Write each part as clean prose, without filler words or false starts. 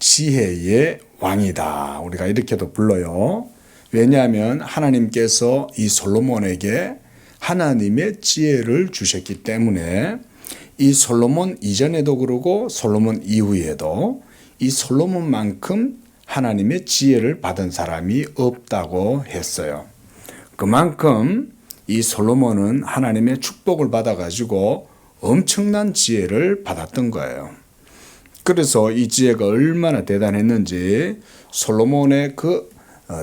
지혜의 왕이다. 우리가 이렇게도 불러요. 왜냐하면 하나님께서 이 솔로몬에게 하나님의 지혜를 주셨기 때문에 이 솔로몬 이전에도 그러고 솔로몬 이후에도 이 솔로몬만큼 하나님의 지혜를 받은 사람이 없다고 했어요. 그만큼 이 솔로몬은 하나님의 축복을 받아가지고 엄청난 지혜를 받았던 거예요. 그래서 이 지혜가 얼마나 대단했는지 솔로몬의 그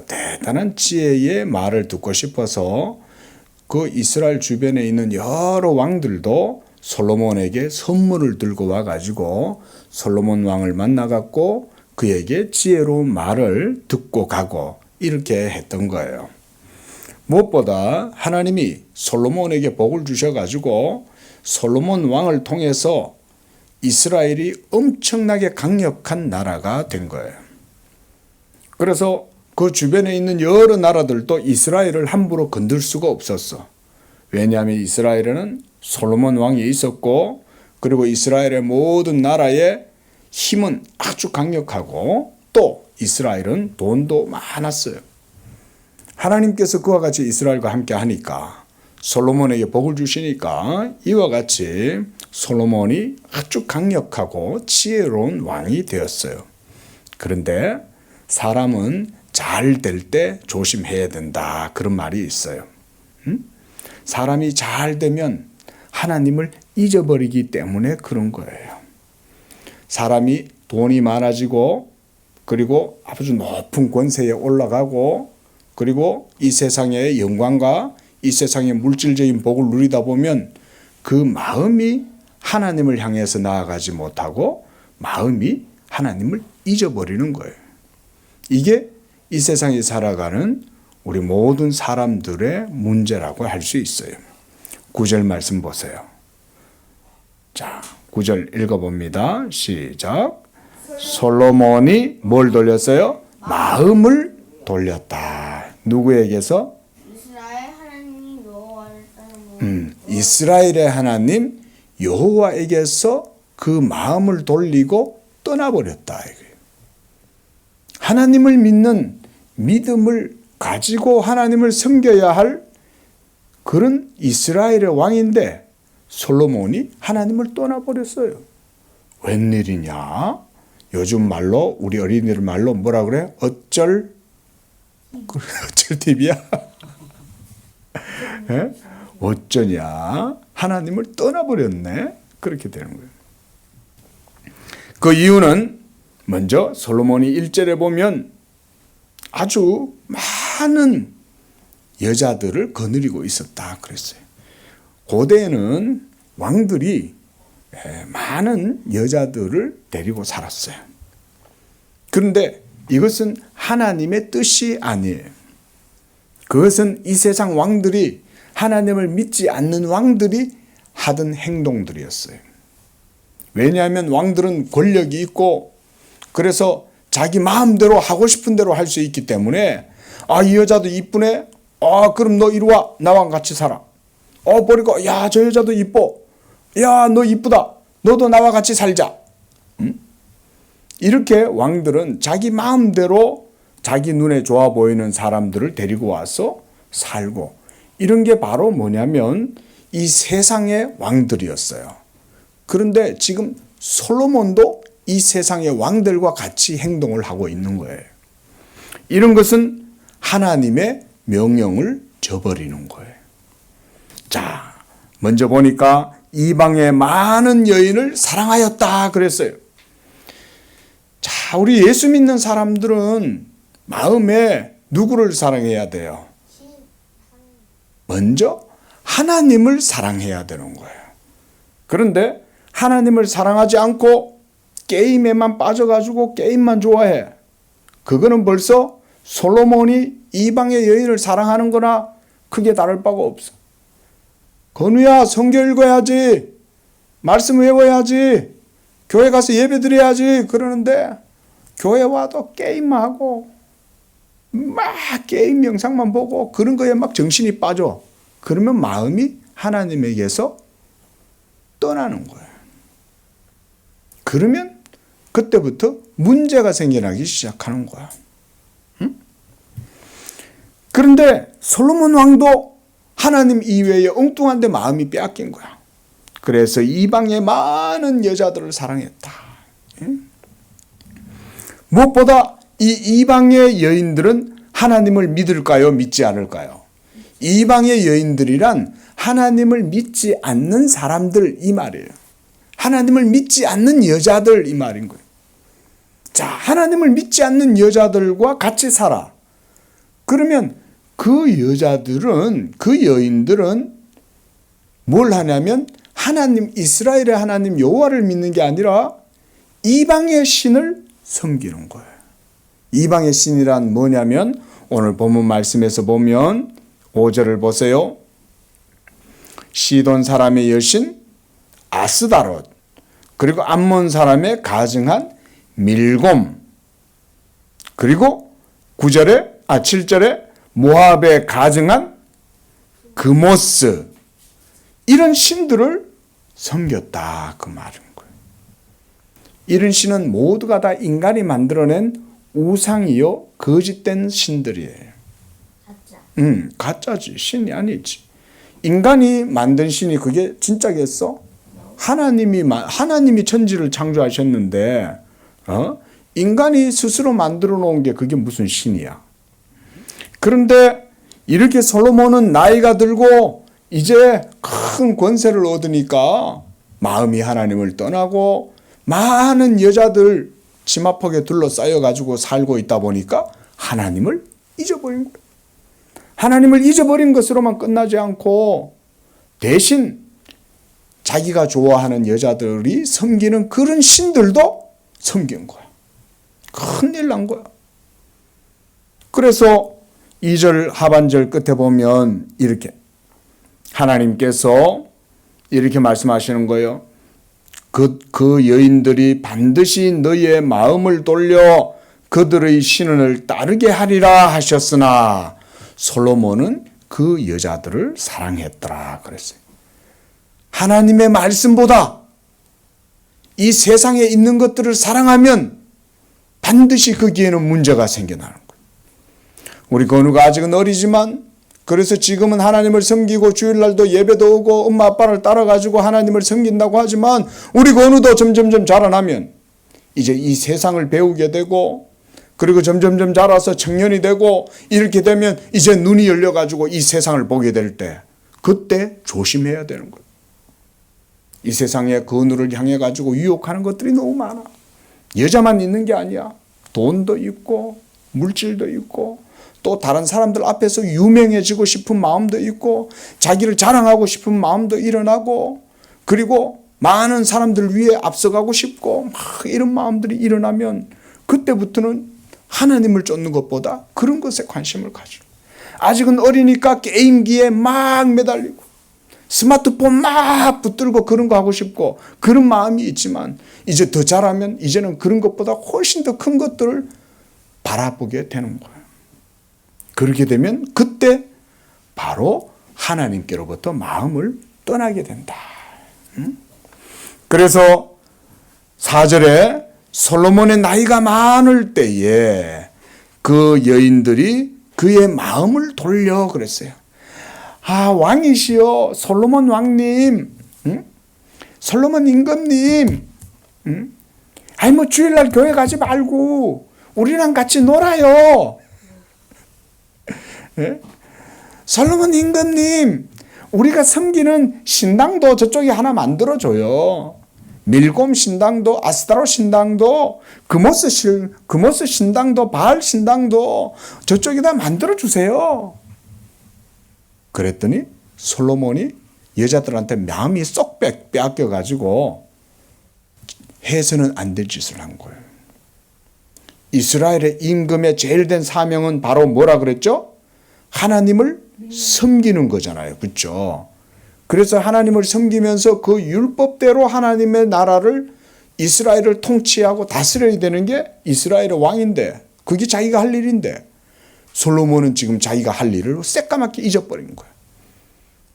대단한 지혜의 말을 듣고 싶어서 그 이스라엘 주변에 있는 여러 왕들도 솔로몬에게 선물을 들고 와가지고 솔로몬 왕을 만나갖고 그에게 지혜로운 말을 듣고 가고 이렇게 했던 거예요. 무엇보다 하나님이 솔로몬에게 복을 주셔가지고 솔로몬 왕을 통해서 이스라엘이 엄청나게 강력한 나라가 된 거예요. 그래서 그 주변에 있는 여러 나라들도 이스라엘을 함부로 건들 수가 없었어. 왜냐하면 이스라엘에는 솔로몬 왕이 있었고 그리고 이스라엘의 모든 나라의 힘은 아주 강력하고 또 이스라엘은 돈도 많았어요. 하나님께서 그와 같이 이스라엘과 함께 하니까 솔로몬에게 복을 주시니까 이와 같이 솔로몬이 아주 강력하고 지혜로운 왕이 되었어요. 그런데 사람은 잘 될 때 조심해야 된다. 그런 말이 있어요. 사람이 잘 되면 하나님을 잊어버리기 때문에 그런 거예요. 사람이 돈이 많아지고 그리고 아주 높은 권세에 올라가고 그리고 이 세상의 영광과 이 세상의 물질적인 복을 누리다 보면 그 마음이 하나님을 향해서 나아가지 못하고 마음이 하나님을 잊어버리는 거예요. 이게 이 세상에 살아가는 우리 모든 사람들의 문제라고 할 수 있어요. 9절 말씀 보세요. 자, 9절 읽어봅니다. 시작. 솔로몬이 뭘 돌렸어요? 마음을 돌렸다. 누구에게서? 이스라엘의 하나님 여호와에게서 그 마음을 돌리고 떠나버렸다. 하나님을 믿는 믿음을 가지고 하나님을 섬겨야 할 그런 이스라엘의 왕인데 솔로몬이 하나님을 떠나버렸어요. 웬일이냐? 요즘 말로 우리 어린이들 말로 뭐라 그래? 어쩔 TV야? 네? 어쩌냐? 하나님을 떠나버렸네? 그렇게 되는 거예요. 그 이유는 먼저 솔로몬이 1절에 보면 아주 많은 여자들을 거느리고 있었다 그랬어요. 고대에는 왕들이 많은 여자들을 데리고 살았어요. 그런데 이것은 하나님의 뜻이 아니에요. 그것은 이 세상 왕들이 하나님을 믿지 않는 왕들이 하던 행동들이었어요. 왜냐하면 왕들은 권력이 있고 그래서 자기 마음대로 하고 싶은 대로 할 수 있기 때문에 이 여자도 이쁘네. 그럼 너 이리 와. 나와 같이 살아. 버리고 야, 저 여자도 이뻐. 야, 너 이쁘다. 너도 나와 같이 살자. 이렇게 왕들은 자기 마음대로 자기 눈에 좋아 보이는 사람들을 데리고 와서 살고 이런 게 바로 뭐냐면 이 세상의 왕들이었어요. 그런데 지금 솔로몬도 이 세상의 왕들과 같이 행동을 하고 있는 거예요. 이런 것은 하나님의 명령을 저버리는 거예요. 자, 먼저 보니까 이방의 많은 여인을 사랑하였다 그랬어요. 자, 우리 예수 믿는 사람들은 마음에 누구를 사랑해야 돼요? 먼저 하나님을 사랑해야 되는 거예요. 그런데 하나님을 사랑하지 않고 게임에만 빠져가지고 게임만 좋아해. 그거는 벌써 솔로몬이 이방의 여인을 사랑하는 거나 크게 다를 바가 없어. 건우야, 성경 읽어야지. 말씀 외워야지. 교회 가서 예배 드려야지. 그러는데 교회 와도 게임만 하고 막 게임 영상만 보고 그런 거에 막 정신이 빠져. 그러면 마음이 하나님에게서 떠나는 거예요. 그러면 그때부터 문제가 생겨나기 시작하는 거야. 그런데 솔로몬 왕도 하나님 이외에 엉뚱한 데 마음이 빼앗긴 거야. 그래서 이방의 많은 여자들을 사랑했다. 무엇보다 이 이방의 여인들은 하나님을 믿을까요? 믿지 않을까요? 이방의 여인들이란 하나님을 믿지 않는 사람들 이 말이에요. 하나님을 믿지 않는 여자들 이 말인 거예요. 자, 하나님을 믿지 않는 여자들과 같이 살아. 그러면 그 여자들은, 그 여인들은 뭘 하냐면 하나님, 이스라엘의 하나님 여호와를 믿는 게 아니라 이방의 신을 섬기는 거예요. 이방의 신이란 뭐냐면 오늘 본문 말씀에서 보면 5절을 보세요. 시돈 사람의 여신 아스다롯, 그리고 암몬 사람의 가증한 밀곰, 그리고 7절에 모압의 가증한 그모스, 이런 신들을 섬겼다 그 말인 거예요. 이런 신은 모두가 다 인간이 만들어낸 우상이요 거짓된 신들이에요. 가짜. 가짜지, 신이 아니지. 인간이 만든 신이 그게 진짜겠어? 하나님이 천지를 창조하셨는데 인간이 스스로 만들어 놓은 게 그게 무슨 신이야? 그런데 이렇게 솔로몬은 나이가 들고 이제 큰 권세를 얻으니까 마음이 하나님을 떠나고 많은 여자들 치마폭에 둘러싸여 가지고 살고 있다 보니까 하나님을 잊어버린 거예요. 하나님을 잊어버린 것으로만 끝나지 않고 대신 자기가 좋아하는 여자들이 섬기는 그런 신들도 섬긴 거야. 큰일 난 거야. 그래서 2절 하반절 끝에 보면 이렇게 하나님께서 이렇게 말씀하시는 거예요. 그 여인들이 반드시 너희의 마음을 돌려 그들의 신을 따르게 하리라 하셨으나 솔로몬은 그 여자들을 사랑했더라 그랬어요. 하나님의 말씀보다 이 세상에 있는 것들을 사랑하면 반드시 거기에는 문제가 생겨나는 거예요. 우리 건우가 아직은 어리지만 그래서 지금은 하나님을 섬기고 주일날도 예배도 오고 엄마 아빠를 따라가지고 하나님을 섬긴다고 하지만 우리 건우도 점점점 자라나면 이제 이 세상을 배우게 되고 그리고 점점점 자라서 청년이 되고 이렇게 되면 이제 눈이 열려가지고 이 세상을 보게 될 때 그때 조심해야 되는 거예요. 이 세상의 건우를 향해 가지고 유혹하는 것들이 너무 많아. 여자만 있는 게 아니야. 돈도 있고 물질도 있고 또 다른 사람들 앞에서 유명해지고 싶은 마음도 있고 자기를 자랑하고 싶은 마음도 일어나고 그리고 많은 사람들 위에 앞서가고 싶고 막 이런 마음들이 일어나면 그때부터는 하나님을 쫓는 것보다 그런 것에 관심을 가져. 아직은 어리니까 게임기에 막 매달리고 스마트폰 막 붙들고 그런 거 하고 싶고 그런 마음이 있지만 이제 더 자라면 이제는 그런 것보다 훨씬 더 큰 것들을 바라보게 되는 거예요. 그렇게 되면 그때 바로 하나님께로부터 마음을 떠나게 된다. 그래서 4절에 솔로몬의 나이가 많을 때에 그 여인들이 그의 마음을 돌려 그랬어요. 아, 왕이시여 솔로몬 왕님, 솔로몬 임금님, 아니 뭐 주일날 교회 가지 말고 우리랑 같이 놀아요. 예? 솔로몬 임금님, 우리가 섬기는 신당도 저쪽에 하나 만들어줘요. 밀곰 신당도, 아스타로 신당도, 그모스 신당도, 바알 신당도 저쪽에다 만들어주세요. 그랬더니 솔로몬이 여자들한테 마음이 쏙 빼앗겨가지고 해서는 안 될 짓을 한 거예요. 이스라엘의 임금의 제일 된 사명은 바로 뭐라 그랬죠? 하나님을 섬기는 거잖아요. 그렇죠? 그래서 하나님을 섬기면서 그 율법대로 하나님의 나라를 이스라엘을 통치하고 다스려야 되는 게 이스라엘의 왕인데 그게 자기가 할 일인데 솔로몬은 지금 자기가 할 일을 새까맣게 잊어버린 거예요.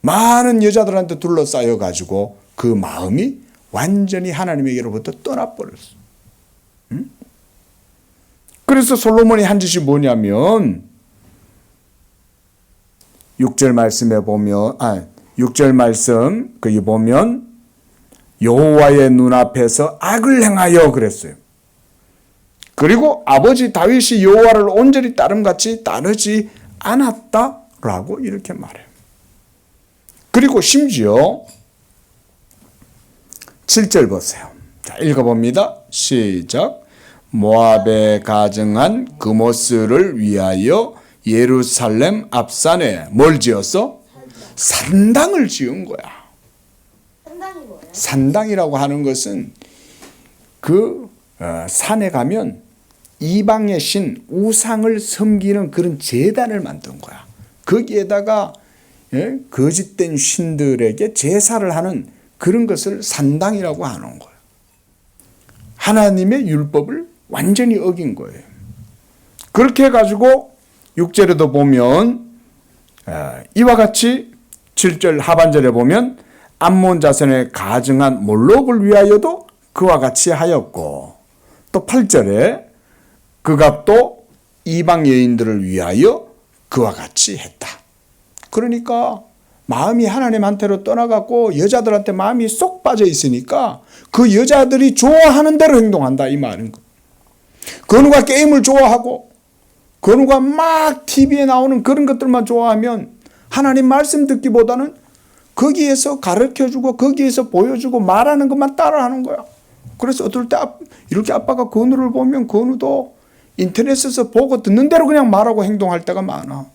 많은 여자들한테 둘러싸여 가지고 그 마음이 완전히 하나님에게로부터 떠나버렸어요. 그래서 솔로몬이 한 짓이 뭐냐면 6절 말씀에 보면 6절 말씀 거기 보면 여호와의 눈앞에서 악을 행하여 그랬어요. 그리고 아버지 다윗이 여호와를 온전히 따름같이 따르지 않았다라고 이렇게 말해요. 그리고 심지어 7절 보세요. 자, 읽어봅니다. 시작. 모압에 가증한 그모스를 위하여 예루살렘 앞산에 뭘 지었어? 산당을 지은 거야. 산당이 뭐예요? 산당이라고 하는 것은 그 산에 가면 이방의 신 우상을 섬기는 그런 제단을 만든 거야. 거기에다가 거짓된 신들에게 제사를 하는 그런 것을 산당이라고 하는 거예요. 하나님의 율법을 완전히 어긴 거예요. 그렇게 해가지고 6절에도 보면 이와 같이 7절 하반절에 보면 암몬 자손에 가증한 몰록을 위하여도 그와 같이 하였고, 또 8절에 그가 또 이방 여인들을 위하여 그와 같이 했다. 그러니까 마음이 하나님한테로 떠나갖고 여자들한테 마음이 쏙 빠져 있으니까 그 여자들이 좋아하는 대로 행동한다 이 말인 거. 건우가 게임을 좋아하고 건우가 막 TV에 나오는 그런 것들만 좋아하면 하나님 말씀 듣기보다는 거기에서 가르쳐주고 거기에서 보여주고 말하는 것만 따라하는 거야. 그래서 어떨 때 이렇게 아빠가 건우를 보면 건우도 인터넷에서 보고 듣는 대로 그냥 말하고 행동할 때가 많아.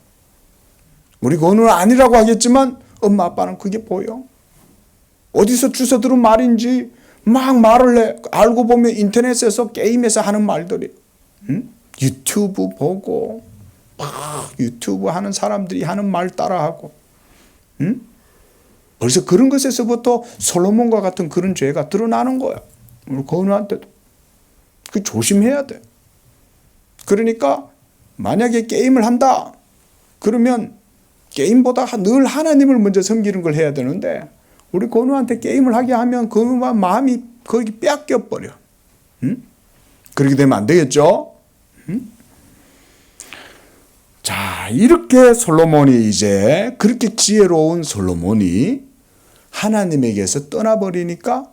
우리 건우는 아니라고 하겠지만 엄마 아빠는 그게 보여. 어디서 주워 들은 말인지 막 말을 해. 알고 보면 인터넷에서 게임에서 하는 말들이. 유튜브 보고 막 유튜브 하는 사람들이 하는 말 따라하고. 벌써 그런 것에서부터 솔로몬과 같은 그런 죄가 드러나는 거야. 우리 건우한테도. 그 조심해야 돼. 그러니까 만약에 게임을 한다. 그러면 게임보다 늘 하나님을 먼저 섬기는 걸 해야 되는데 우리 건우한테 게임을 하게 하면 건우가 마음이 거기 뺏겨 버려. 그렇게 되면 안 되겠죠? 자, 이렇게 솔로몬이 이제 그렇게 지혜로운 솔로몬이 하나님에게서 떠나버리니까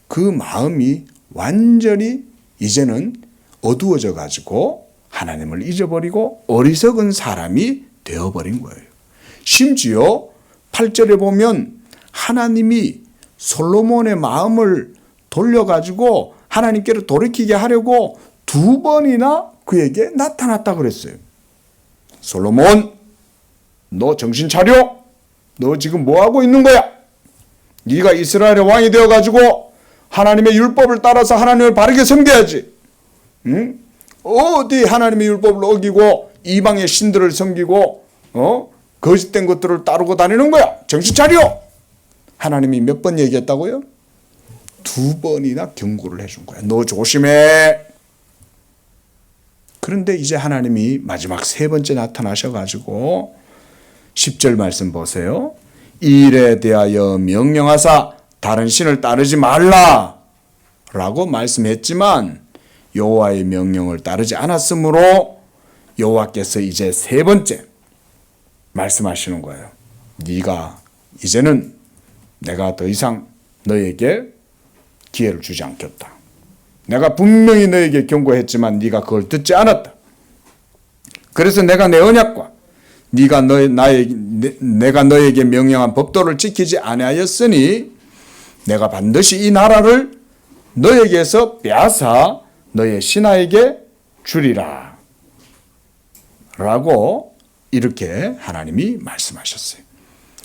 그 마음이 완전히 이제는 어두워져 가지고 하나님을 잊어버리고 어리석은 사람이 되어버린 거예요. 심지어 8절에 보면 하나님이 솔로몬의 마음을 돌려가지고 하나님께로 돌이키게 하려고 2번이나 그에게 나타났다 그랬어요. 솔로몬, 너 정신 차려. 너 지금 뭐 하고 있는 거야? 네가 이스라엘의 왕이 되어가지고 하나님의 율법을 따라서 하나님을 바르게 섬겨야지. 응? 어디 하나님의 율법을 어기고 이방의 신들을 섬기고 거짓된 것들을 따르고 다니는 거야. 정신 차려. 하나님이 몇 번 얘기했다고요? 2번이나 경고를 해준 거야. 너 조심해. 그런데 이제 하나님이 마지막 3번째 나타나셔가지고 10절 말씀 보세요. 이 일에 대하여 명령하사 다른 신을 따르지 말라 라고 말씀했지만 여호와의 명령을 따르지 않았으므로 여호와께서 이제 3번째 말씀하시는 거예요. 네가 이제는 내가 더 이상 너에게 기회를 주지 않겠다. 내가 분명히 너에게 경고했지만 네가 그걸 듣지 않았다. 그래서 내가 내 언약과 내가 너에게 명령한 법도를 지키지 아니하였으니 내가 반드시 이 나라를 너에게서 빼앗아 너의 신하에게 주리라 라고 이렇게 하나님이 말씀하셨어요.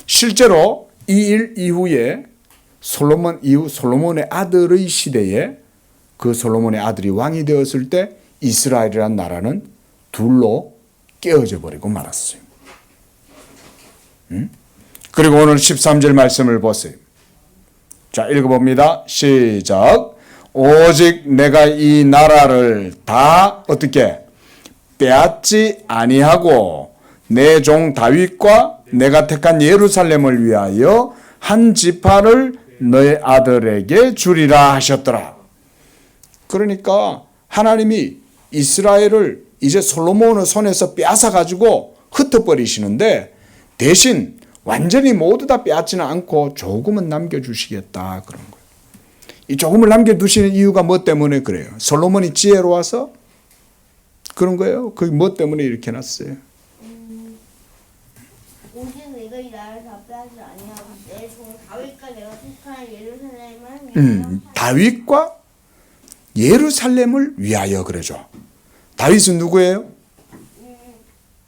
실제로 이 일 이후에 솔로몬 이후 솔로몬의 아들의 시대에 그 솔로몬의 아들이 왕이 되었을 때 이스라엘이라는 나라는 둘로 깨어져 버리고 말았어요. 그리고 오늘 13절 말씀을 보세요. 자, 읽어봅니다. 시작. 오직 내가 이 나라를 다 어떻게 빼앗지 아니하고 내 종 다윗과 내가 택한 예루살렘을 위하여 한 지파를 너의 아들에게 주리라 하셨더라. 그러니까 하나님이 이스라엘을 이제 솔로몬의 손에서 빼앗아 가지고 흩어버리시는데 대신 완전히 모두 다 빼앗지는 않고 조금은 남겨주시겠다 그런 거예요. 이 조금을 남겨두시는 이유가 뭐 때문에 그래요? 솔로몬이 지혜로워서 그런 거예요? 그게 뭐 때문에 이렇게 해놨어요? 오직 내가 이 나라를 다 빼앗지 아니하고 내 종 다윗과 내가 택한 예루살렘을 다윗과 예루살렘을 위하여 그러죠. 다윗은 누구예요?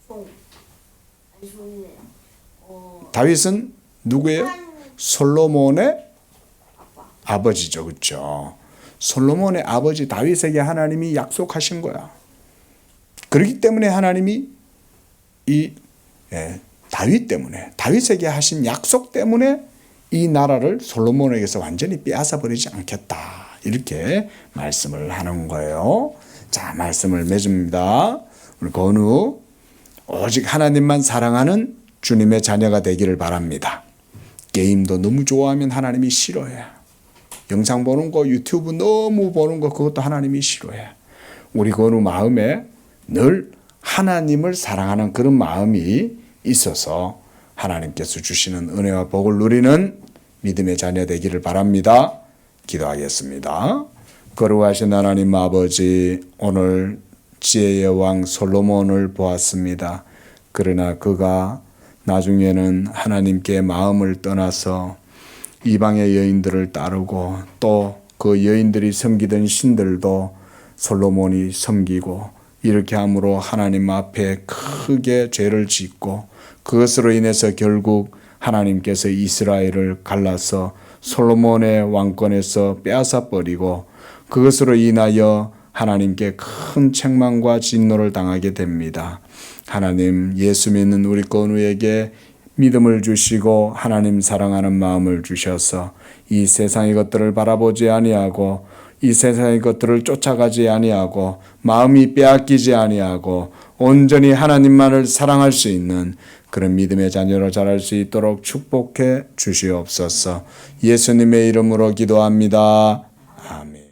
종 아니 종이네. 다윗은 누구예요? 한 솔로몬의 아빠. 아버지죠. 그렇죠? 솔로몬의 아버지 다윗에게 하나님이 약속하신 거야. 그렇기 때문에 하나님이 다윗 때문에 다윗에게 하신 약속 때문에 이 나라를 솔로몬에게서 완전히 빼앗아 버리지 않겠다. 이렇게 말씀을 하는 거예요. 자, 말씀을 맺습니다. 우리 건우 오직 하나님만 사랑하는 주님의 자녀가 되기를 바랍니다. 게임도 너무 좋아하면 하나님이 싫어해. 영상 보는 거, 유튜브 너무 보는 거 그것도 하나님이 싫어해. 우리 건우 마음에 늘 하나님을 사랑하는 그런 마음이 있어서 하나님께서 주시는 은혜와 복을 누리는 믿음의 자녀 되기를 바랍니다. 기도하겠습니다. 거룩하신 하나님 아버지, 오늘 지혜의 왕 솔로몬을 보았습니다. 그러나 그가 나중에는 하나님께 마음을 떠나서 이방의 여인들을 따르고 또 그 여인들이 섬기던 신들도 솔로몬이 섬기고 이렇게 함으로 하나님 앞에 크게 죄를 짓고 그것으로 인해서 결국 하나님께서 이스라엘을 갈라서 솔로몬의 왕권에서 빼앗아 버리고 그것으로 인하여 하나님께 큰 책망과 진노를 당하게 됩니다. 하나님, 예수 믿는 우리 건우에게 믿음을 주시고 하나님 사랑하는 마음을 주셔서 이 세상의 것들을 바라보지 아니하고 이 세상의 것들을 쫓아가지 아니하고 마음이 빼앗기지 아니하고 온전히 하나님만을 사랑할 수 있는 그런 믿음의 자녀로 자랄 수 있도록 축복해 주시옵소서. 예수님의 이름으로 기도합니다. 아멘.